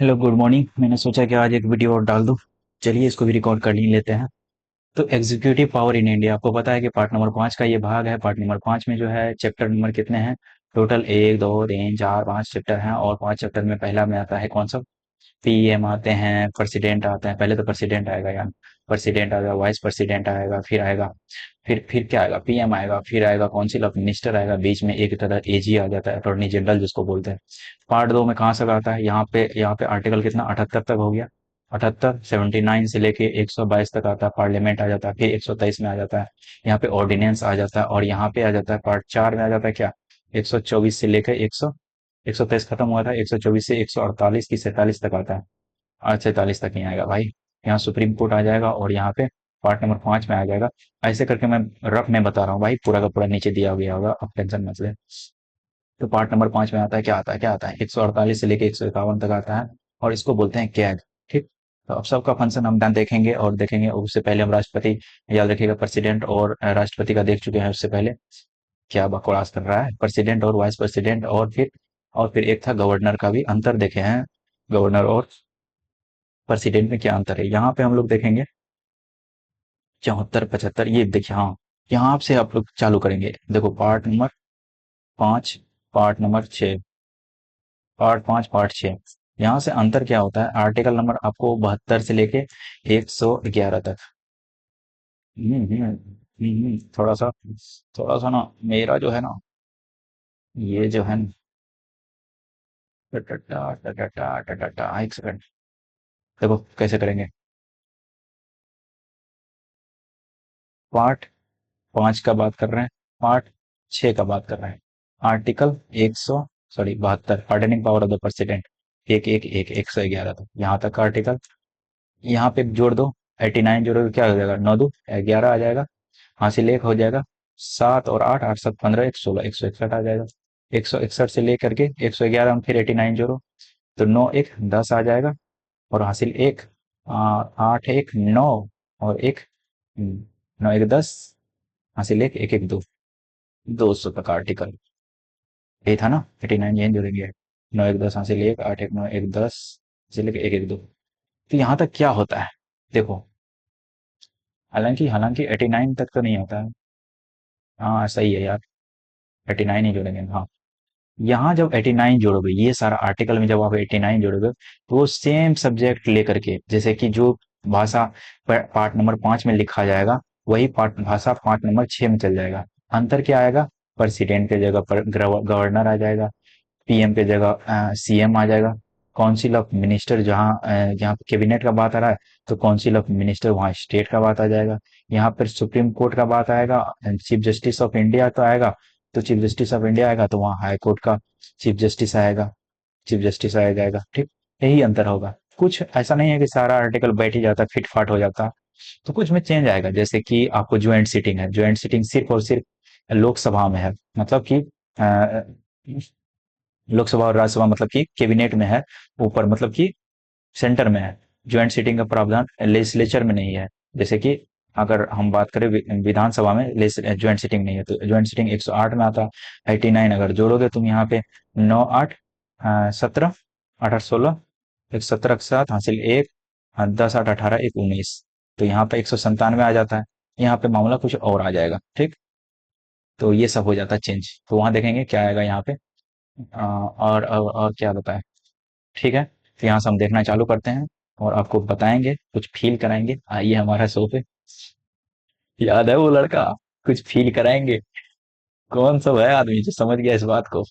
Hello good morning. मैंने सोचा कि आज एक वीडियो और डाल दूं। चलिए इसको भी रिकॉर्ड कर ही लेते हैं। तो एग्जीक्यूटिव पावर इन इंडिया, आपको पता है कि पार्ट नंबर 5 का ये भाग है। पार्ट नंबर 5 में जो है चैप्टर नंबर कितने हैं? टोटल 1 2 3 4 5 चैप्टर हैं। और 5 चैप्टर में पहला में आता है कौन सा? पीएम आते हैं, प्रेसिडेंट आते हैं। पहले तो प्रेसिडेंट आएगा यार। प्रेसिडेंट आएगा, वाइस प्रेसिडेंट आएगा, फिर आएगा, फिर क्या आएगा? पीएम आएगा, फिर आएगा काउंसिल ऑफ मिनिस्टर आएगा। बीच में एक तरह एजी आ जाता है, अटॉर्नी जनरल जिसको बोलते हैं। पार्ट 2 में कहाँ से आता है? यहाँ पे आर्टिकल कितना 78 तक हो गया। 78 79 से लेके 122 तक आता है। पार्लियामेंट आ जाता है, फिर 123 में आ जाता है। यहाँ पे ऑर्डिनेंस आ जाता है, और यहाँ पे आ जाता है पार्ट 4 में आ जाता है क्या? 124 से लेकर 123 खत्म हुआ था, 124 से 148 की 47 तक आता है। आज 47 तक नहीं आएगा भाई। यहाँ सुप्रीम कोर्ट आ जाएगा, और यहाँ पे पार्ट नंबर 5 में आ जाएगा। ऐसे करके मैं रफ में बता रहा हूँ भाई, पूरा का पूरा नीचे दिया गया होगा, अब टेंशन मत ले। तो पार्ट नंबर 5 में आता है, क्या आता है? क्या आता है? 148 से लेके 151 तक आता है, और इसको बोलते हैं कैग। ठीक। तो अब सबका फंक्शन हम दान देखेंगे, और देखेंगे उससे पहले हम राष्ट्रपति, याद रखिएगा प्रेसिडेंट और राष्ट्रपति का देख चुके हैं उससे पहले। क्या बकवास कर रहा है? प्रेसिडेंट और वाइस प्रेसिडेंट, और फिर एक था गवर्नर का भी अंतर देखे हैं। गवर्नर और प्रेसिडेंट में क्या अंतर है, यहाँ पे हम लोग देखेंगे। 74 75 ये देखिए, हाँ। यहाँ से आप लोग चालू करेंगे, देखो part number 5, part number 6, part 5 part 6। यहाँ से अंतर क्या होता है? आर्टिकल नंबर आपको 72 से लेके 111 तक। थोड़ा सा ना, मेरा जो है ना, ये जो है ना, टटटा, टटटा, टटटा, एक सेकंड। देखो कैसे करेंगे। पार्ट 5 का बात कर रहे हैं, पार्ट 6 का बात कर रहे हैं। Article 100, sorry 72, pardoning power of the president. 111 तक, यहाँ तक का आर्टिकल। यहाँ पे जोड़ दो, 89 जोड़ोगे क्या हो जाएगा? 9 2 11 आ जाएगा। हासिल एक हो जाएगा। 7 और 8, 8 7 15, 116, 161 आ जाएगा। 161 से लेकर के 111 में फिर 89 जोड़ो, तो 9 1 10 आ जाएगा। और हासिल एक, 8 1 9, और एक 9 1 10, हासिल एक, 1 1 2, 200 तक आर्टिकल। यही था ना? 89 यही जोड़ेंगे। 9 1 10 हासिल एक, 8 1 9 1 10, हासिल एक, 1 1 2। तो यहाँ तक क्या होता है? देखो, हालांकि हालांकि 89 तक तो नहीं होता है। हाँ सही है यार, 89 ही जोड़ेंगे, हाँ। यहाँ जब 89 जोड़ोगे, ये सारा आर्टिकल में जब आप 89 जोड़ोगे, तो वो सेम सब्जेक्ट लेकर के, जैसे कि जो भाषा पार्ट नंबर 5 में लिखा जाएगा, वही पार्ट भाषा पार्ट नंबर 6 में चल जाएगा। अंतर क्या आएगा? प्रेसिडेंट की जगह पर गवर्नर आ जाएगा। पीएम पे जगह सीएम आ जाएगा। काउंसिल ऑफ मिनिस्टर, जहाँ कैबिनेट का बात आ रहा है, तो काउंसिल ऑफ मिनिस्टर वहाँ स्टेट का बात आ जाएगा। यहाँ पर सुप्रीम कोर्ट का बात आएगा, चीफ जस्टिस ऑफ इंडिया तो आएगा। तो चीफ जस्टिस ऑफ इंडिया आएगा, तो वहाँ हाई कोर्ट का चीफ जस्टिस आएगा। चीफ जस्टिस आ जाएगा, ठीक। यही अंतर होगा। कुछ ऐसा नहीं है कि सारा आर्टिकल बैठ ही जाता, फिट फाट हो जाता। तो कुछ में चेंज आएगा, जैसे कि आपको ज्वाइंट सीटिंग है। ज्वाइंट सीटिंग सिर्फ और सिर्फ लोकसभा में है, मतलब कि अ, लोकसभा और राज्यसभा, मतलब कि कैबिनेट में है। ऊपर मतलब कि सेंटर में है। ज्वाइंट सीटिंग का प्रावधान लेजिस्लेचर में नहीं है। जैसे कि अगर हम बात करें विधानसभा में ज्वाइंट सीटिंग नहीं है, तो ज्वाइंट सीटिंग 108 में आता है। 89 अगर जोड़ोगे तुम यहाँ पे, 9 8 17, 8 8 16, एक 17 के साथ हासिल एक, 10 8 18, एक 19। तो यहाँ पे 197 आ जाता है। यहाँ पे मामला कुछ और आ जाएगा, ठीक। तो ये सब हो जाता है चेंज। तो वहां देखेंगे क्या आएगा यहाँ पे। और क्या बताएं। ठीक है, तो यहाँ से हम देखना चालू करते हैं, और आपको बताएंगे, कुछ फील कराएंगे। आइए हमारा शो पे। याद है वो लड़का? कुछ फील कराएंगे। कौन सा है आदमी जो समझ गया इस बात को?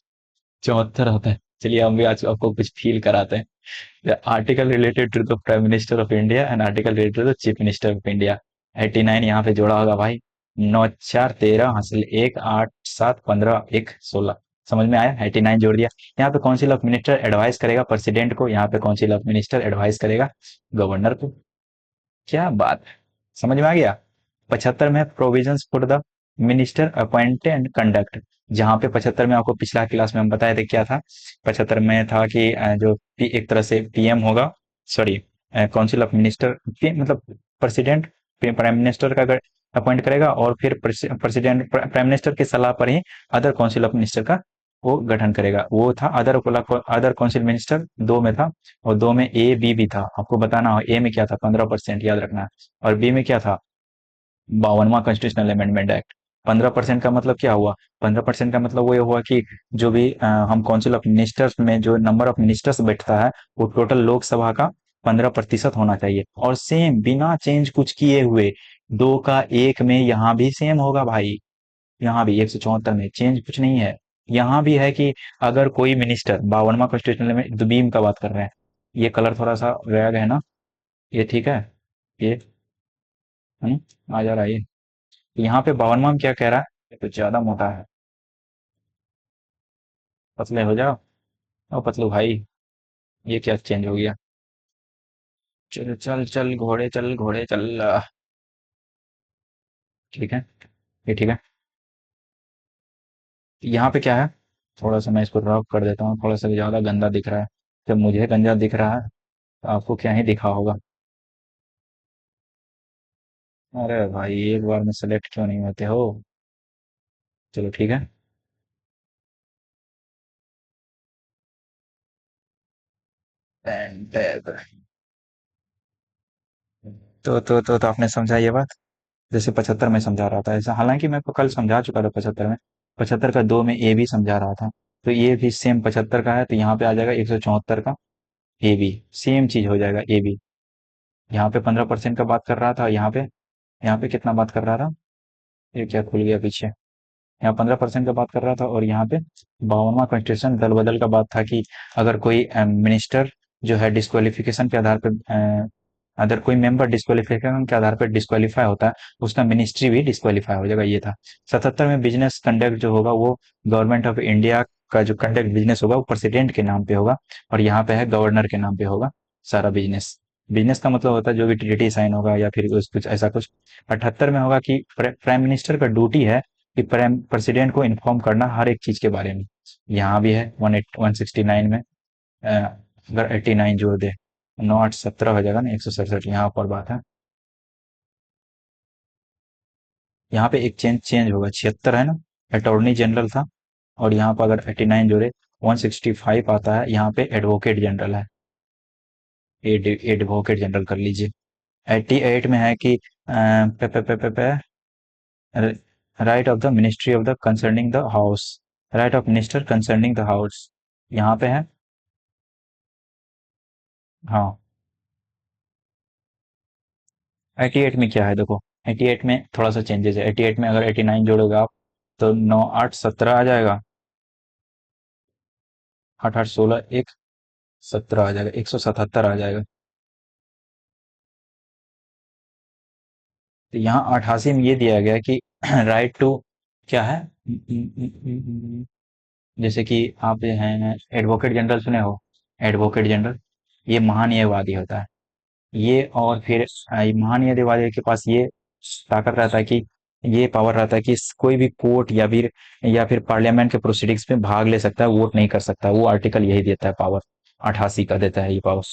74 होता है। चलिए हम भी आज आपको कुछ फील कराते हैं। Article related to the prime minister of India and article related to the chief minister of India. 89 यहाँ पे जोड़ा होगा भाई। 9 4 13 हासिल एक, 8 7 15, एक 16। समझ में आया? 89 जोड़ दिया। यहाँ पे काउंसिल ऑफ मिनिस्टर एडवाइस करेगा प्रेसिडेंट को, यहाँ पे काउंसिल ऑफ मिनिस्टर एडवाइस करेगा गवर्नर को। क्या बात है, समझ में आ गया? 75 में provisions for the minister appoint and conduct. जहां पे 75 में आपको पिछला क्लास में हम बताए थे क्या था। 75 में था कि एक तरह से पीएम होगा, सॉरी, काउंसिल ऑफ मिनिस्टर, मतलब प्रेसिडेंट प्राइम मिनिस्टर का अपॉइंट करेगा, और फिर प्रेसिडेंट प्राइम मिनिस्टर की सलाह पर ही अदर काउंसिल ऑफ मिनिस्टर का वो गठन करेगा। वो था अदर अदर काउंसिल मिनिस्टर, दो में था। और दो में ए बी भी था। आपको बताना हो ए में क्या था, 15%, याद रखना है। और बी में क्या था, 52वां कॉन्स्टिट्यूशनल अमेंडमेंट एक्ट। 15% का मतलब क्या हुआ, 15% का मतलब वो ये हुआ कि जो भी हम काउंसिल ऑफ मिनिस्टर्स में जो नंबर ऑफ मिनिस्टर्स बैठता है, वो टोटल लोकसभा का 15% होना चाहिए। और सेम बिना चेंज कुछ किए हुए, दो का एक में यहाँ भी सेम होगा भाई। यहाँ भी 174 में चेंज कुछ नहीं है। यहाँ भी है कि अगर कोई मिनिस्टर, 52वां कॉन्स्टिट्यूशनल में द बीम का बात कर रहे हैं, ये कलर थोड़ा सा रेड है ना, ये ठीक है, ये आ जा रहा है ये। यहाँ पे 52वां में क्या कह रहा है, ये तो ज्यादा मोटा है, पतले हो जाओ। ओ पतलू भाई, ये क्या चेंज हो गया। चल चल चल घोड़े चल, घोड़े चल। ठीक है, ये ठीक है। यहाँ पे क्या है, थोड़ा सा मैं इसको रब कर देता हूँ, थोड़ा सा ज्यादा गंदा दिख रहा है। जब मुझे गंदा दिख रहा है तो आपको क्या ही दिखा होगा। अरे भाई एक बार में सेलेक्ट क्यों नहीं होते हो। चलो ठीक है। तो आपने समझा ये बात, जैसे 75 में समझा रहा था ऐसा, हालांकि मैं तो कल समझा चुका था 75 में। 75 का दो में ए भी समझा रहा था। तो ये भी सेम 75 का है, तो यहाँ पे आ जाएगा 174 का ए बी। सेम चीज हो जाएगा ए बी। यहाँ पे 15% का बात कर रहा था, यहाँ पे कितना बात कर रहा था, ये क्या खुल गया पीछे। यहाँ 15% का बात कर रहा था, और यहाँ पे 52वां कॉन्स्टिट्यूशन दल बदल का बात था कि अगर कोई मिनिस्टर जो है डिस्क्वालिफिकेशन के आधार पर, अगर कोई मेंबर डिस्क्वालिफिकेशन के आधार पर डिस्क्वालीफाई होता है, उसका मिनिस्ट्री भी डिस्क्वालीफाई हो जाएगा, ये था। 77 में बिजनेस कंडक्ट जो होगा वो गवर्नमेंट ऑफ इंडिया का जो कंडक्ट बिजनेस होगा वो प्रेसिडेंट के नाम पे होगा। और यहाँ पे है गवर्नर के नाम पे होगा सारा बिजनेस। बिजनेस का मतलब होता है जो भी ट्रीटी साइन होगा या फिर कुछ ऐसा कुछ। 78 में होगा कि प्राइम मिनिस्टर का ड्यूटी है कि प्राइम प्रेसिडेंट को इन्फॉर्म करना हर एक चीज के बारे में। यहाँ भी है 169 में। अगर 89 जोड़ दे, 9 8 17 हो जाएगा ना, 167 यहाँ पर बात है। यहाँ पे एक चेंज चेंज होगा, 76 है ना, अटॉर्नी जनरल था। और यहाँ पर अगर 89 जोड़े, 165 आता है, यहाँ पे एडवोकेट जनरल है। एडवोकेट जनरल कर लीजिए। 88 में है कि right of the ministry of the concerning the house, right of minister concerning the house, यहाँ पे है। हाँ, 88 में क्या है देखो, 88 में थोड़ा सा चेंजेस है। 88 में अगर 89 जोड़ोगे आप, तो 9 8 17 आ जाएगा। 8 8 16, एक 17 आ जाएगा, 177 आ जाएगा। तो यहाँ 88 में ये दिया गया है कि राइट टू, क्या है, जैसे कि आप जो हैं एडवोकेट जनरल सुने हो, एडवोकेट जनरल, ये महान्यायवादी होता है। ये और फिर महान्यायवादी के पास ये ताकत रहता है कि, ये पावर रहता है कि कोई भी कोर्ट या फिर पार्लियामेंट के प्रोसीडिंग्स में भाग ले सकता है, वोट नहीं कर सकता। वो आर्टिकल यही देता है पावर, 88 का देता है ये पावर।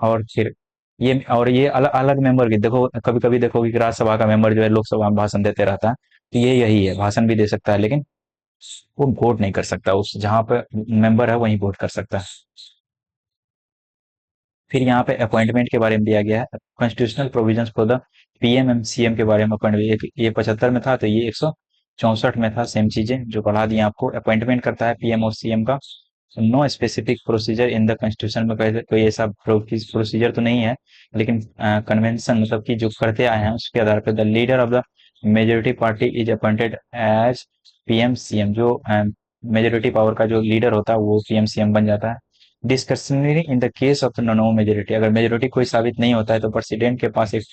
और फिर ये अलग अलग मेंबर की देखो, कभी कभी देखोगे कि राज्यसभा का मेंबर जो है लोकसभा में भाषण देते रहता है, तो ये यही है, भाषण भी दे सकता है, लेकिन वो वोट नहीं कर सकता। उस जहां पे मेंबर है वहीं वोट कर सकता है। फिर यहाँ पे अपॉइंटमेंट के बारे में दिया गया है, constitutional provisions for the PM and CM के बारे में अपॉइंटमेंट। ये 75 में था, तो ये 164 में था। सेम चीजें जो पढ़ा दी आपको, अपॉइंटमेंट करता है पीएम और सीएम का। No specific procedure in the constitution में कोई ऐसा प्रोसीजर तो नहीं है, लेकिन कन्वेंशन मतलब कि जो करते आए हैं उसके आधार पर the leader of the majority party is appointed as PM CM. जो मेजोरिटी पावर का जो लीडर होता है वो पीएम सीएम बन जाता है। Discretionary in the case of no majority, अगर मेजोरिटी कोई साबित नहीं होता है तो प्रेसिडेंट के पास एक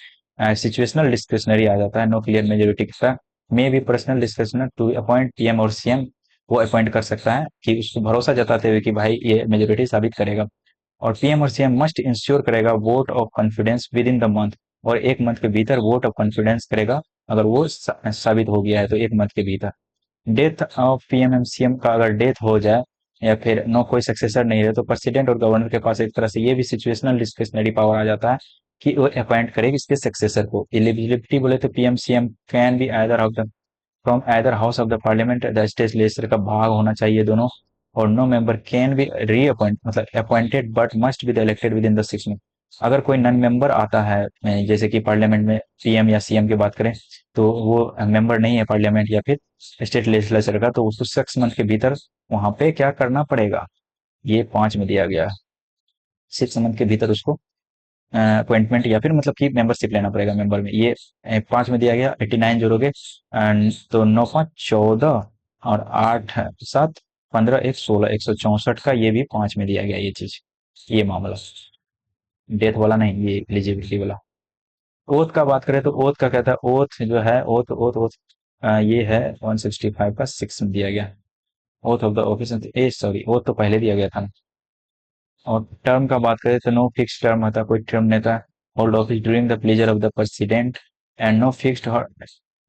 सिचुएशनल डिस्क्रिशनरी आ जाता है, नो क्लियर मेजोरिटी के साथ। May be personal discretionary to appoint PM और सीएम, वो अपॉइंट कर सकता है कि उसको भरोसा जताते हुए कि भाई ये मेजोरिटी साबित करेगा। और पीएम और सीएम मस्ट इंश्योर करेगा vote of confidence with in the month, और एक मंथ के भीतर वोट ऑफ कॉन्फिडेंस करेगा, अगर वो साबित हो गया है तो एक मंथ के भीतर। Death of PM and CM का अगर डेथ हो जाए या फिर नो कोई सक्सेसर नहीं है, तो प्रेसिडेंट और गवर्नर के पास एक तरह से ये भी सिचुएशनल डिस्क्रिशनरी पावर आ जाता है कि वो अपॉइंट करेगी इसके सक्सेसर को। एलिजिबिलिटी बोले तो PM CM can be either of the from either house of the parliament the state legislature का भाग होना चाहिए दोनों, और no member can be reappoint मतलब appointed but must be elected within the 6 month. अगर कोई नन मेंबर आता है जैसे कि पार्लियामेंट में पीएम या सीएम की बात करें, तो वो मेंबर नहीं है पार्लियामेंट या फिर स्टेट लेजिस्लेचर का, तो उसको 6 मंथ के भीतर वहां पे क्या करना पड़ेगा, ये 5 में दिया गया है। 6 मंथ के भीतर उसको अपॉइंटमेंट या फिर मतलब कि मेंबरशिप लेना पड़ेगा मेंबर में, ये 5 में दिया गया। 89 जोड़ोगे तो 9 5 14 और 8 7 15 1 16 164 का, ये भी 5 में दिया गया ये चीज, ये मामला डेथ वाला नहीं, ये एलिजिबिलिटी वाला। ओथ का बात करें तो ओथ का कहता है, ओथ जो है ओथ ओथ ओथ ये है 165 का 6 में दिया गया। Oath of the office A sorry, oath तो पहले दिया गया था ना। और टर्म का बात करें तो नो फिक्स टर्म होता, कोई टर्म नहीं था। Hold office during the pleasure of the president and no fixed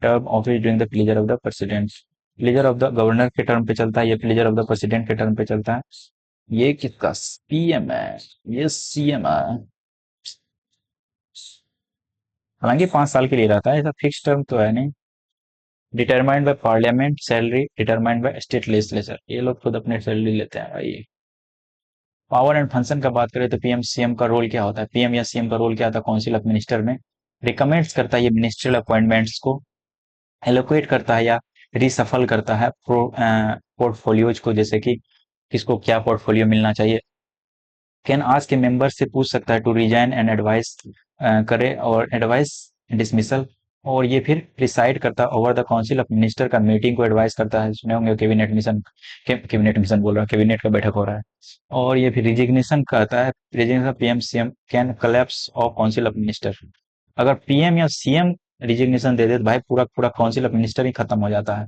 term office during the pleasure of the president. Pleasure of the governor के टर्म पे चलता है, ये प्लेजर ऑफ द प्रेसिडेंट के टर्म पे चलता है। ये किसका पीएम है, ये सीएम है। हालांकि 5 साल के लिए रहता है, ऐसा फिक्स टर्म तो है नहीं। Determined by parliament, salary determined by state legislature, ये लोग खुद अपने सैलरी लेते हैं भाई। पावर एंड फंक्शन का बात करें तो पीएम सीएम का रोल क्या होता है, पीएम या सीएम का रोल क्या होता है काउंसिल ऑफ मिनिस्टर में, रिकमेंड्स करता है ये मिनिस्ट्रियल अपॉइंटमेंट्स को, एलोकेट करता है या रिसफल करता है पोर्टफोलियोज को, जैसे कि किसको क्या पोर्टफोलियो मिलना चाहिए। कैन आज के मेंबर से पूछ सकता है टू रिजाइन एंड एडवाइस करे और एडवाइस डिसमिसल। और ये फिर प्रिसाइड करता है over the council of minister का, मीटिंग को एडवाइस करता है, सुने होंगे कैबिनेट मिशन, कैबिनेट मिशन बोल रहा है, कैबिनेट का बैठक हो रहा है। और ये फिर रिजिग्नेशन कहता है, resignation PM CM can collapse of council of minister. अगर पीएम या सीएम रिजिग्नेशन दे दे तो भाई पूरा पूरा काउंसिल ऑफ मिनिस्टर ही खत्म हो जाता है।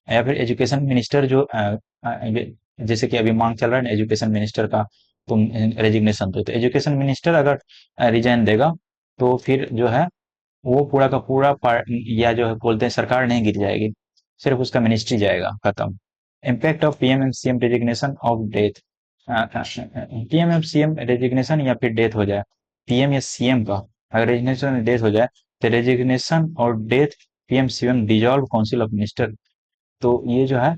या फिर एजुकेशन मिनिस्टर जो जैसे कि अभी मांग चल रहा है ना एजुकेशन मिनिस्टर का, तुम रेजिग्नेशन दो, तो एजुकेशन मिनिस्टर अगर रिजाइन देगा तो फिर जो है वो पूरा का पूरा या जो है बोलते हैं सरकार नहीं गिर जाएगी, सिर्फ उसका मिनिस्ट्री जाएगा, खत्म। Impact of PM and CM resignation of death, PM and CM resignation या फिर डेथ हो जाए, पीएम या सीएम का अगर रेजिग्नेशन डेथ हो जाए, तो रेजिग्नेशन और death PM CM dissolve council of minister, तो ये जो है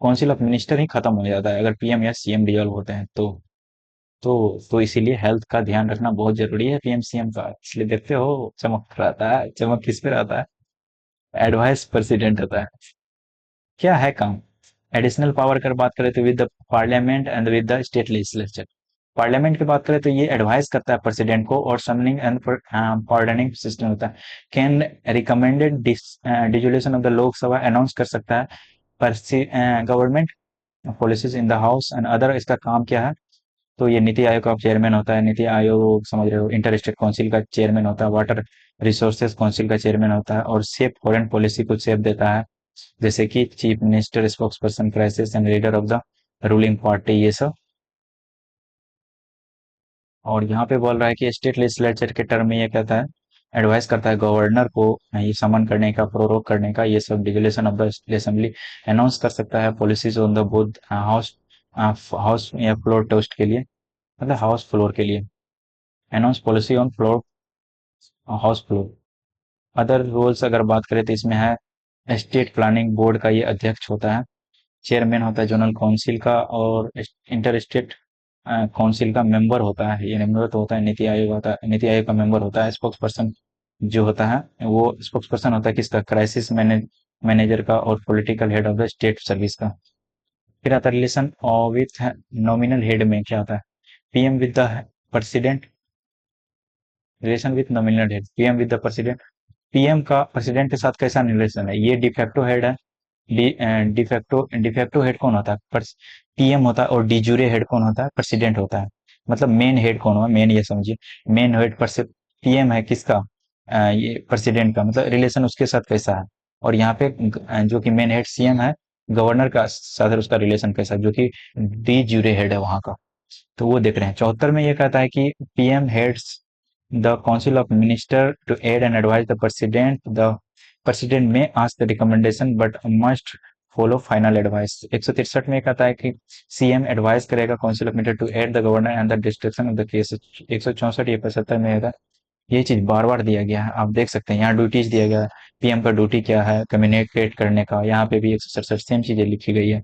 काउंसिल ऑफ मिनिस्टर ही खत्म हो जाता है अगर पीएम या सीएम डिजॉल्व होते हैं तो। तो इसीलिए हेल्थ का ध्यान रखना बहुत जरूरी है पीएम सीएम का, इसलिए देखते हो चमक रहता है, चमक किस पे रहता है, एडवाइस प्रेसिडेंट होता है। क्या है काम, एडिशनल पावर कर बात करें तो with the parliament and with the state legislature. Parliament की बात करें तो ये एडवाइस करता है प्रेसिडेंट को, और समनिंग एंड पार्डनिंग सिस्टम होता है। Can recommended dissolution of the Lok Sabha announce कर सकता है government policies in the house and other, इसका काम क्या है, तो ये नीति आयोग का चेयरमैन होता है, नीति आयोग समझ रहे हो, इंटर स्टेट काउंसिल का चेयरमैन होता है, वाटर रिसोर्सेज काउंसिल का चेयरमैन होता है, और सेफ फॉरेन पॉलिसी को सेफ देता है, जैसे कि chief minister, spokes person, crisis and leader of the ruling party, ये सब। और यहाँ पे बोल रहा है कि स्टेट लेजिस्लेचर के टर्म में ये कहता है, एडवाइस करता है गवर्नर को ये समन करने का, प्रोरोग करने का, ये सब digression of the assembly, announce कर सकता है policies on the both house, house या फ्लोर टेस्ट के लिए, मतलब हाउस फ्लोर के लिए, announce policy on floor, house floor. Other roles अगर बात करें तो इसमें है स्टेट प्लानिंग बोर्ड का ये अध्यक्ष होता है, चेयरमैन होता है जनरल काउंसिल का, और इंटर स्टेट काउंसिल का मेंबर होता है, ये मेंबर तो होता है नीति आयोग, होता है नीति आयोग का मेंबर होता है, स्पोक्स पर्सन जो होता है वो स्पोक्स पर्सन होता है किसका, क्राइसिस मैनेजर का, और political head of the state service का। फिर आता है रिलेशन विथ नॉमिनल हेड में क्या होता है, PM with the president, relation with nominal head, PM with the president, PM का प्रेसिडेंट के साथ कैसा रिलेशन है, ये डिफेक्टो हेड है। डिफेक्टो हेड कौन होता है, पीएम होता है, और डिजूरे हेड कौन होता है, प्रेसिडेंट होता है। मतलब मेन हेड कौन हुआ, मेन ये समझिए, मेन हेड पर से पीएम है किसका, ये प्रेसिडेंट का, मतलब रिलेशन उसके साथ कैसा है। और यहाँ पे जो कि मेन हेड सीएम है, गवर्नर का साथ उसका रिलेशन कैसा है, जो कि डी जूरे हेड है वहां का, तो वो देख रहे हैं। 74 में ये कहता है कि PM heads the council of minister to aid and advise the president में ask the recommendation but must follow final advice. 163 में कहता है कि सीएम एडवाइस करेगा council of minister to aid the governor and the destruction of the case. 164 ये 75 में है ये चीज बार बार दिया गया है, आप देख सकते हैं यहाँ ड्यूटीज दिया गया है। पीएम का ड्यूटी क्या है, कम्युनिकेट करने का, यहाँ पे भी 167 सेम चीजें लिखी गई है।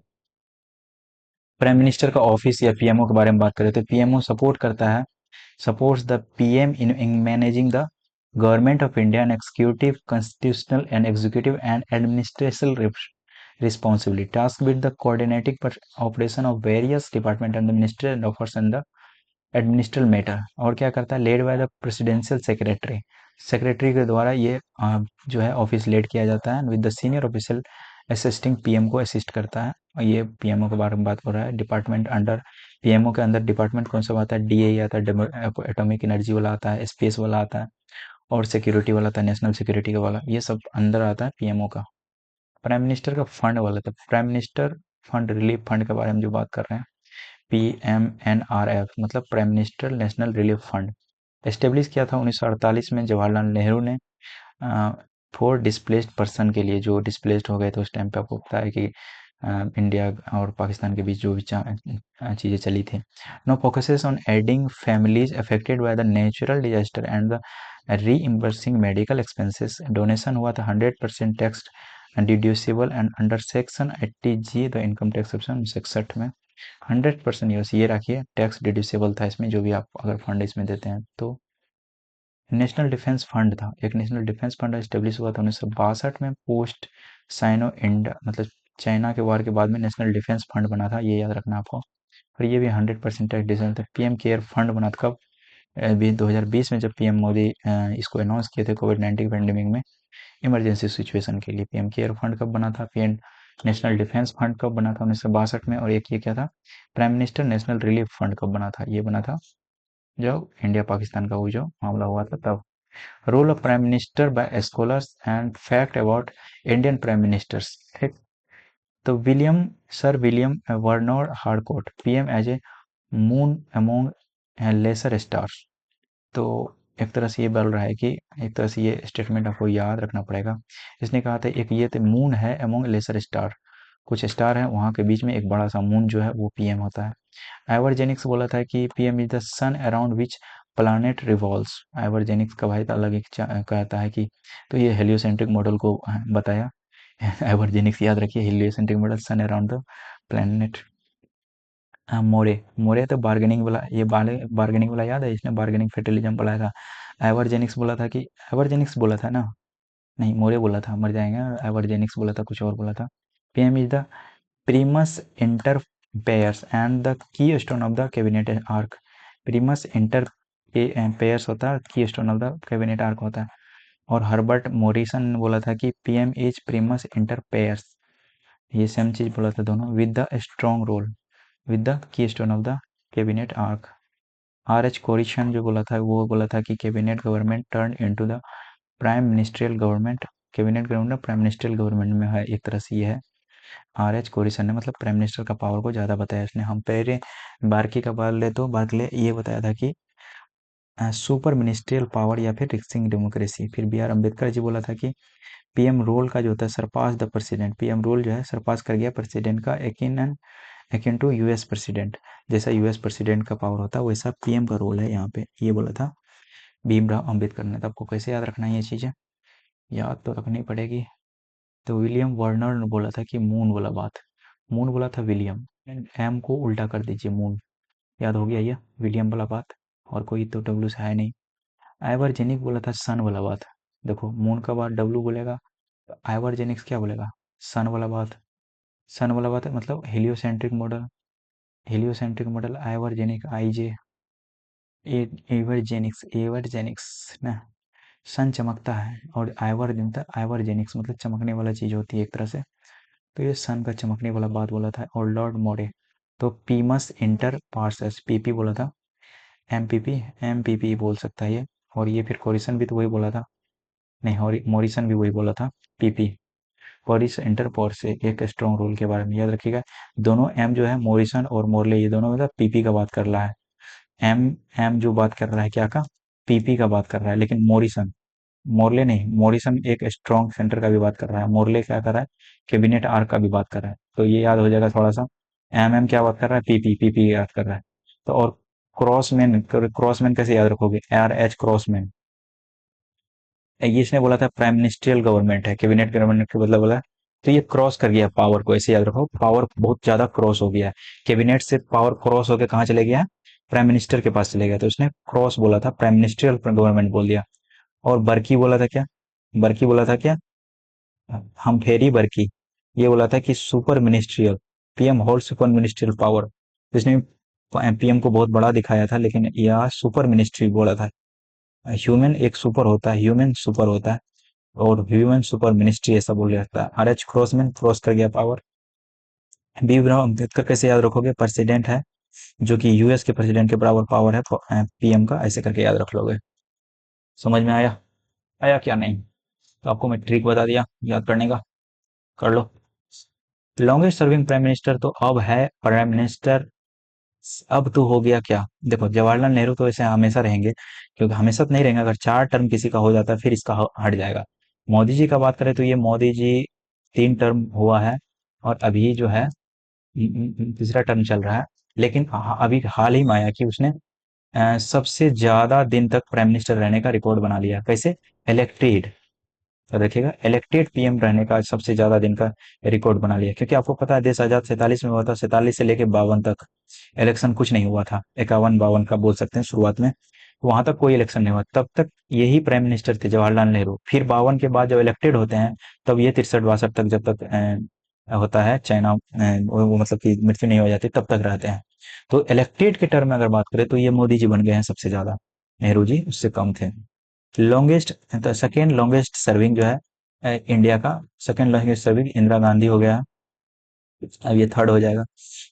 प्राइम मिनिस्टर का ऑफिस या पीएमओ के बारे में बात करें तो पीएमओ सपोर्ट करता है, supports the PM in managing the government of India and executive, constitutional and executive and administrative responsibility. Tasked with the coordinating operation of various departments and the ministry and offers and the administrative matter। और क्या करता है, led by the presidential secretary, secretary के द्वारा ये जो है office lead किया जाता है, with the senior official assisting PM को असिस्ट करता है। और ये पीएमओ के बारे में बात हो रहा है। डिपार्टमेंट अंडर पीएमओ के अंदर डिपार्टमेंट कौन सा आता है, डीए आता है, एटॉमिक एनर्जी वाला आता है, स्पेस वाला आता है, और सिक्योरिटी वाला आता है, नेशनल सिक्योरिटी का वाला, ये सब अंदर आता है पीएमओ का। प्राइम मिनिस्टर का फंड वाला था, prime minister fund relief fund के बारे में जो बात कर रहे हैं, PMNRF मतलब prime minister national relief fund, establish किया था 1948 में जवाहरलाल नेहरू ने, फॉर डिस्प्लेस्ड पर्सन के लिए, जो डिस्प्लेस्ड हो गए थे उस टाइम पे। आपको पता है कि इंडिया और पाकिस्तान के बीच जो भी चीज़ें चली थी। No focuses on aiding families affected by the natural disaster and the reimbursing medical expenses. Donation हुआ था 100% tax deductible and under section 80G the income tax option 66 में 100% यूएस ये रखिए टैक्स डिड्यूसिबल था इसमें, जो भी आप अगर फंड इसमें देते हैं तो। नेशनल डिफेंस फंड था, एक नेशनल डिफेंस फंड एस्टेब्लिश हुआ था 1962 में, पोस्ट साइनो इंडिया मतलब चाइना के वार के बाद में नेशनल डिफेंस फंड बना था, ये याद रखना आपको। और ये भी 100% टैक्स डिडक्शन था। पीएम केयर फंड बना था कब, अभी 2020 में, जब पीएम मोदी इसको अनाउंस किए थे कोविड-19 पेंडेमिक में इमरजेंसी सिचुएशन के लिए। पीएम केयर फंड कब बना था, पीएम नेशनल डिफेंस फंड कब बना था 1962 में, और एक ये क्या था, prime minister national relief fund कब बना था, ये बना था जब इंडिया पाकिस्तान का वो जो मामला हुआ था तब। Role of prime minister by scholars and fact about Indian prime ministers, ठीक। तो William sir William Vernon Harcourt, PM as a moon among lesser stars. तो एक तरह से ये बोल रहा है कि एक तरह से ये स्टेटमेंट आपको याद रखना पड़ेगा। इसने कहा था एक ये तो मून है अमोंग लेसर स्टार, कुछ स्टार है वहां के बीच में एक बड़ा सा मून जो है वो पीएम होता है। आइवरजेनिक्स बोला था कि PM is the sun around which planet revolves. Ivor Jennings का भाई अलग एक कहता है कि, तो ये हेलियोसेंट्रिक मॉडल को बताया। आइवरजेनिक्स याद रखिए, heliocentric model sun around the planet. हाँ, मोरे मोरे तो बार्गेनिंग वाला, ये बार्गेनिंग वाला याद है, इसने बार्गेनिंग फेटरलिज्म पढ़ाया था। आइवरजेनिक्स बोला था कि, आइवरजेनिक्स बोला था ना, नहीं मोरे बोला था, मर जाएंगे। आइवरजेनिक्स बोला था, कुछ और बोला था। PM is the primus inter pairs and the keystone of the cabinet arc। primus inter pairs होता है, keystone of the cabinet arc होता है। और हर्बर्ट मोरिसन ने बोला था कि PM is primus inter pairs, ये सेम चीज बोला था दोनों, with the strong role with the keystone of the cabinet arc। R H कोरिशन जो बोला था वो बोला था कि cabinet government turn into the prime ministerial government, cabinet government prime ministerial government में है, एक तरह से ये है। आर एच कोरिसन ने मतलब प्राइम मिनिस्टर का पावर को ज़्यादा बताया इसने। हम पहले बार्की का बात ले तो बार्कले ये बताया था कि सुपर मिनिस्ट्रियल पावर या फिर रिक्सिंग डेमोक्रेसी। फिर बी आर अम्बेडकर जी बोला था कि पीएम रोल का जो होता है surpass the president, PM role जो है सरपास कर गया प्रेसिडेंट का, एकिन टू यूएस प्रेसिडेंट, जैसा यूएस प्रेसिडेंट का पावर होता है वैसा पीएम का रोल है यहाँ पे, ये बोला था भीमराव अम्बेडकर ने। तो आपको कैसे याद रखना है ये चीज़ें, याद तो रखनी पड़ेगी। तो विलियम वर्नर ने बोला था कि मून वाला बात, मून बोला था विलियम, एम को उल्टा कर दीजिए मून, याद हो गया ये विलियम वाला बात। और कोई तो डब्ल्यू से है नहीं। आइवरजेनिक बोला था सन वाला बात, देखो मून का बात डब्ल्यू बोलेगा तो आइवरजेनिक्स क्या बोलेगा, सन वाला बात। सन वाला बात है मतलब heliocentric model, heliocentric model Ivor Jennings IJ, Ivor Jennings Ivor Jennings ना, सन चमकता है और आइवरजेनिक्स मतलब चमकने वाला चीज होती है एक तरह से। तो ये सन का चमकने वाला बात बोला था। और लॉर्ड मोरे तो पीमस इंटर पार्सेस, पीपी बोला था, एमपीपी एमपीपी बोल सकता है ये। और ये फिर कोरिसन भी तो वही बोला था, नहीं मोरिसन भी वही बोला था, पीपी। पॉरिस इंटर पॉर्से एक स्ट्रॉन्ग रूल के बारे में याद रखिएगा। दोनों एम जो है मोरिसन और मोरले ये दोनों मतलब पीपी का बात कर रहा है। एम एम जो बात कर रहा है क्या का, पीपी का बात कर रहा है, लेकिन मोरिसन मोरले नहीं, मोरिसन एक स्ट्रॉन्ग सेंटर का भी बात कर रहा है, मोरले क्या कर रहा है, कैबिनेट आर्क का भी बात कर रहा है। तो ये याद हो जाएगा थोड़ा सा। एम क्या बात कर रहा है, पीपी पीपी याद कर रहा है। तो और क्रॉसमैन, क्रॉसमैन कैसे याद रखोगे, आर एच क्रॉसमैन, ये इसने बोला था प्राइम मिनिस्ट्रियल गवर्नमेंट है, कैबिनेट गवर्नमेंट के बदला बोला। तो ये क्रॉस कर गया पावर को, ऐसे याद रखो, पावर बहुत ज्यादा क्रॉस हो गया है। कैबिनेट से पावर क्रॉस होकर कहाँ चले गया? प्राइम मिनिस्टर के पास चले गया, तो उसने क्रॉस बोला था, प्राइम मिनिस्ट्रियल गवर्नमेंट बोल दिया। और बर्की बोला था क्या? बर्की बोला था क्या? हम फेरी बर्की। ये बोला था कि super ministerial, PM hold super ministerial power. इसने पीएम को बहुत बड़ा दिखाया था, लेकिन यह सुपर मिनिस्ट्री बोला था। ह्यूमन एक सुपर होता है, ह्यूमन सुपर होता है, और ह्यूमन सुपर मिनिस्ट्री ऐसा बोल जाता है। आर एच क्रॉस में क्रॉस कर गया पावर। बी भीमराव अम्बेडकर कैसे याद रखोगे? प्रेसिडेंट है, जो कि यूएस के प्रेसिडेंट के बराबर पावर है पीएम का, ऐसे करके याद रख लोगे। समझ में आया? आया क्या नहीं? तो आपको मैं ट्रिक बता दिया याद करने का, कर लो। लॉन्गेस्ट सर्विंग प्राइम मिनिस्टर तो अब है प्राइम मिनिस्टर। अब तो हो गया क्या? देखो, जवाहरलाल नेहरू तो ऐसे हमेशा रहेंगे, क्योंकि हमेशा तो नहीं रहेंगे, अगर 4 टर्म किसी का हो जाता है फिर इसका हट जाएगा। मोदी जी का बात करें तो ये मोदी जी 3 टर्म हुआ है, और अभी जो है तीसरा टर्म चल रहा है। लेकिन अभी हाल ही में आया कि उसने सबसे ज्यादा दिन तक प्राइम मिनिस्टर रहने का रिकॉर्ड बना लिया। कैसे? इलेक्टेड, तो देखिएगा, इलेक्टेड पीएम रहने का सबसे ज्यादा दिन का रिकॉर्ड बना लिया। क्योंकि आपको पता है देश आजाद 47 में हुआ था, 47 से लेके 52 तक इलेक्शन कुछ नहीं हुआ था, 51 52 का बोल सकते हैं शुरुआत में। वहां तक कोई इलेक्शन नहीं हुआ, तब तक यही प्राइम मिनिस्टर थे जवाहरलाल नेहरू। फिर 52 के बाद जब इलेक्टेड होते हैं, तब ये 63 62 तक, जब तक होता है चाइना, वो मतलब कि मृत्यु नहीं हो जाती, तब तक रहते हैं। तो इलेक्टेड के टर्म में अगर बात करें तो ये मोदी जी बन गए हैं सबसे ज्यादा, नेहरू जी उससे कम थे। लॉन्गेस्ट, तो सेकेंड लॉन्गेस्ट सर्विंग जो है इंडिया का, second longest serving Indira Gandhi हो गया। अब ये थर्ड हो जाएगा।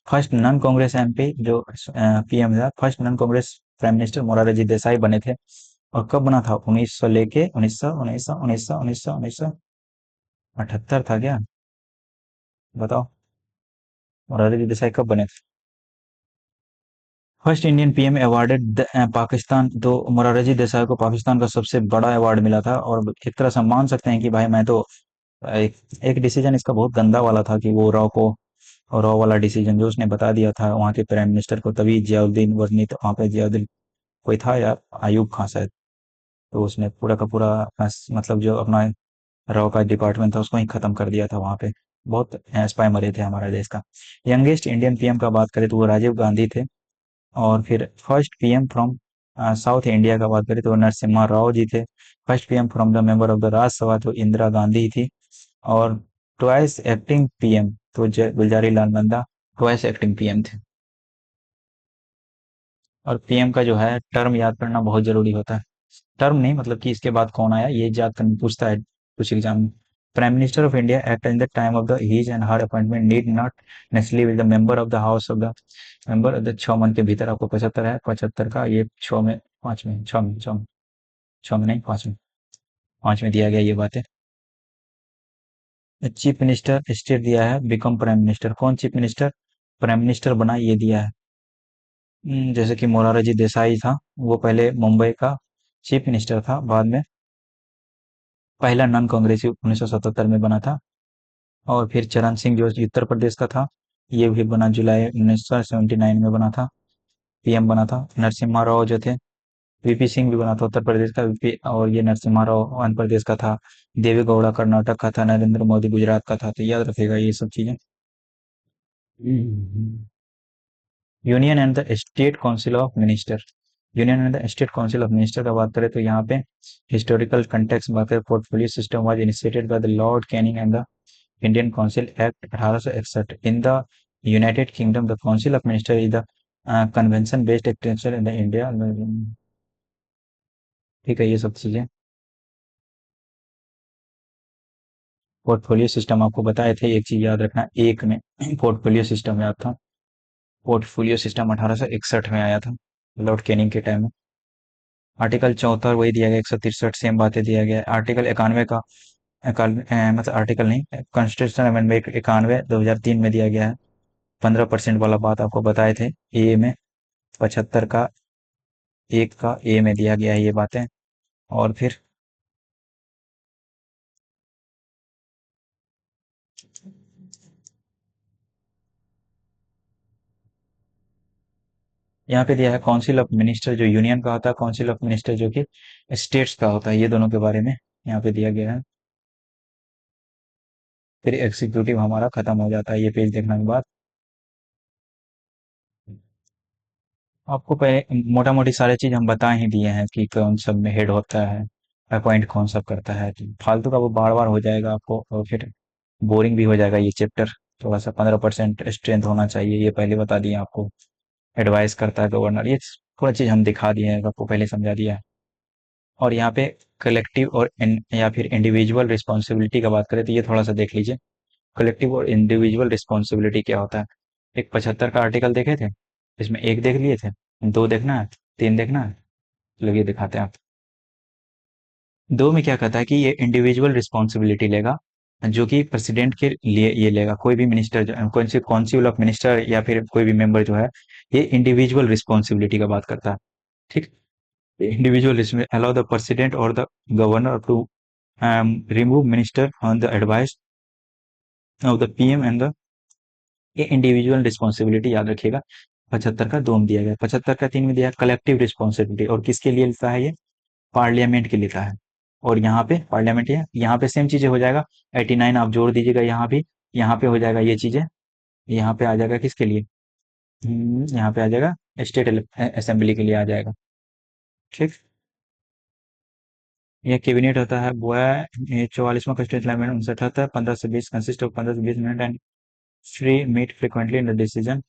फर्स्ट नॉन कांग्रेस एमपी जो पीएम था, first non Congress prime minister Morarji Desai बने थे। और कब बना था? 1900 लेके 1978 था क्या? बताओ, मोरारजी देसाई कब बने थे? First Indian PM awarded Pakistan. तो मोरारजी देसाई को पाकिस्तान का सबसे बड़ा अवार्ड मिला था, और एक तरह से हम मान सकते हैं कि भाई मैं तो एक, एक डिसीजन इसका बहुत गंदा वाला था कि वो रॉ वाला डिसीजन जो उसने बता दिया था वहां के प्राइम मिनिस्टर को, तभी जियाउद्दीन वजनी, तो वहां पे जियाउद्दीन कोई था यार, आयूब खान शायद, तो उसने पूरा का पूरा मतलब जो अपना रॉ का डिपार्टमेंट था उसको ही खत्म कर दिया था वहां पे। बहुत स्पाई मरे थे हमारे देश का। यंगेस्ट इंडियन पीएम का बात करें तो वो राजीव गांधी थे। और फिर first PM from south India का बात करें तो नरसिम्हा राव जी थे। First PM from the member of the Rajya Sabha तो इंदिरा गांधी थी। और ट्वाइस एक्टिंग पीएम तो Gulzari Lal Nanda twice acting PM थे। और पीएम का जो है टर्म याद करना बहुत जरूरी होता है। टर्म नहीं, मतलब कि इसके बाद कौन आया ये याद करना पूछता है कुछ एग्जाम में। Prime minister of India at in the time of the his and her appointment need not necessarily with the member of the house of the member of the 6 month के भीतर। आपको 75 है, 75 का ये 6 में, 5 में, 6 में, 6 में, 6 में नहीं, 5 में, 5 में दिया गया ये बात है। चीफ मिनिस्टर स्टेट दिया है, बिकम प्राइम मिनिस्टर। कौन चीफ मिनिस्टर प्राइम मिनिस्टर बना ये दिया है। जैसे कि मोरारजी देसाई था, वो पहले मुंबई का चीफ मिनिस्टर था, बाद में पहला नॉन कांग्रेसी 1977 में बना था। और फिर चरण सिंह जो उत्तर प्रदेश का था, ये भी बना जुलाई 1979 में बना था, पीएम बना था। नरसिम्हा राव जो थे, वीपी सिंह भी बना था उत्तर प्रदेश का वीपी, और ये नरसिम्हा राव आंध्र प्रदेश का था। देवेगौड़ा कर्नाटक का था, नरेंद्र मोदी गुजरात का था। तो याद रखेगा ये सब चीजें। Union and the state council of minister. Union and the state council of minister का बात करें तो यहाँ पे हिस्टोरिकल कंटेक्स्ट बात करें, portfolio system was initiated by the Lord Canning and the Indian council act 1861। In the United kingdom the council of minister is the convention based extension in the India. ठीक है, ये सब चीजें portfolio system आपको बताए थे। एक चीज याद रखना, एक में पोर्टफोलियो सिस्टम याद था। पोर्टफोलियो सिस्टम 1861 में आया था, लॉर्ड कैनिंग के टाइम में। आर्टिकल 74 वही दिया गया, 163 सेम बातें दिया गया। आर्टिकल 91 का मतलब आर्टिकल नहीं, कॉन्स्टिट्यूशन अमेंडमेंट 91 2003 में दिया गया है। 15% वाला बात आपको बताए थे ए में। 75 का एक का ए में दिया गया है ये बातें। और फिर यहाँ पे दिया है काउंसिल ऑफ मिनिस्टर जो यूनियन का होता है, काउंसिल ऑफ मिनिस्टर जो कि स्टेट्स का होता है, ये दोनों के बारे में। यहाँ पे दिया गया है। फिर एग्जीक्यूटिव हमारा खत्म हो जाता है ये पेज देखने के बाद। आपको पहले मोटा मोटी सारी चीज हम बता ही दिए हैं कि कौन सब में हेड होता है, अपॉइंट कौन सब करता है। तो फालतू का वो बार बार हो जाएगा आपको, और फिर बोरिंग भी हो जाएगा ये चैप्टर। थोड़ा सा 15% स्ट्रेंथ होना चाहिए, ये पहले बता दिए आपको। एडवाइस करता है गवर्नर, ये थोड़ा चीज हम दिखा दिए हैं, आपको पहले समझा दिया है। और यहाँ पे कलेक्टिव और या फिर इंडिविजुअल रिस्पॉन्सिबिलिटी का बात करें तो ये थोड़ा सा देख लीजिए। कलेक्टिव और इंडिविजुअल रिस्पॉन्सिबिलिटी क्या होता है। एक 75 का आर्टिकल देखे थे, इसमें एक देख लिए थे, दो देखना है, तीन देखना है। चलिए दिखाते हैं आप। दो में क्या कहता है कि ये इंडिविजुअल रिस्पॉन्सिबिलिटी लेगा, जो कि प्रेसिडेंट के लिए ये लेगा। कोई भी मिनिस्टर कौन सी काउंसिल ऑफ मिनिस्टर या फिर कोई भी मेंबर जो है, ये इंडिविजुअल रिस्पॉन्सिबिलिटी का बात करता है। ठीक। इंडिविजुअल इसमें अलाउ द प्रेसिडेंट और the governor to remove minister on the advice of the PM and the, ये इंडिविजुअल रिस्पॉन्सिबिलिटी याद रखिएगा। 75 का दो में दिया गया, 75 का तीन में दिया कलेक्टिव रिस्पॉन्सिबिलिटी, और किसके लिए लिखा है ये, पार्लियामेंट के लिखा है। और यहाँ पे पार्लियामेंट है, यहाँ पे सेम चीजें हो जाएगा। 89 आप जोड़ दीजिएगा यहाँ भी, यहाँ पे हो जाएगा ये चीजें। यहाँ पे आ जाएगा किसके लिए, यहाँ पे आ जाएगा स्टेट असेंबली के लिए आ जाएगा। ठीक। ये कैबिनेट होता है वो है, ये 44वां कॉन्स्टिट्यूशन अमेंडमेंट 59 होता है। 15 से 20 कंसिस्ट ऑफ 15 से 20 minute and free meet frequently in the decision.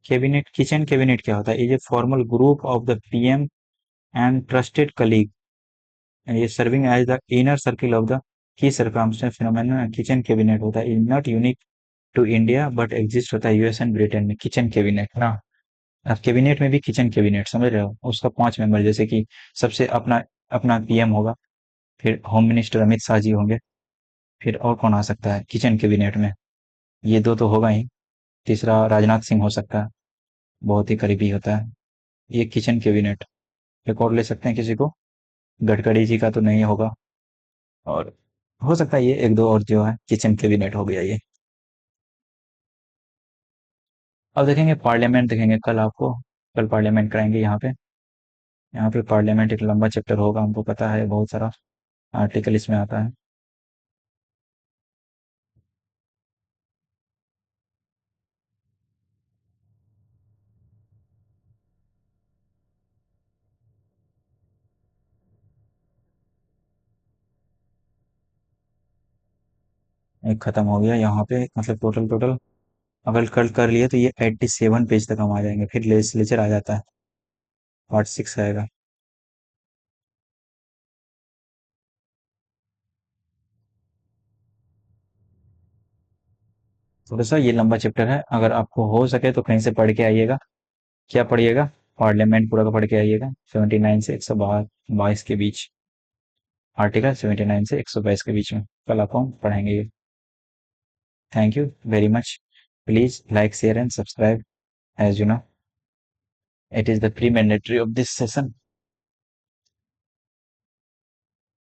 Cabinet, kitchen cabinet क्या होता है, ये formal group of the PM and trusted colleague, ये serving as the inner circle of the की सर्कमस्टेंस फिनोमेना। किचन कैबिनेट होता है, is not unique to India but exist होता है यूएस एंड ब्रिटेन में। किचन कैबिनेट ना, अब cabinet में भी किचन कैबिनेट समझ रहे हो, उसका 5 मेंबर, जैसे कि सबसे अपना अपना पीएम होगा, फिर होम मिनिस्टर अमित शाह जी होंगे, फिर और कौन आ सकता है किचन कैबिनेट में, ये दो तो होगा ही। तीसरा राजनाथ सिंह हो सकता है, बहुत ही करीबी होता है ये किचन कैबिनेट। एक और ले सकते हैं किसी को, गडकरी जी का तो नहीं होगा, और हो सकता है ये एक दो और जो है किचन कैबिनेट हो गया ये। अब देखेंगे पार्लियामेंट, देखेंगे कल आपको, कल पार्लियामेंट कराएंगे यहाँ पे। यहाँ पे पार्लियामेंट एक लंबा चैप्टर होगा, हमको पता है, बहुत सारा आर्टिकल इसमें आता है। एक खत्म हो गया यहाँ पे, मतलब टोटल टोटल अगर कल कर लिए तो ये 87 पेज तक हम आ जाएंगे, फिर लेजिस्लेचर आ जाता है, पार्ट 6 आएगा। थोड़ा सा ये लंबा चैप्टर है, अगर आपको हो सके तो कहीं से पढ़ के आइएगा। क्या पढ़िएगा, पार्लियामेंट पूरा का पढ़ के आइएगा, 79 से 122 के बीच, आर्टिकल 79 से 122 के बीच में कल आपको हम पढ़ेंगे ये। Thank you very much. Please like share and subscribe, as you know it is the pre-mandatory of this session.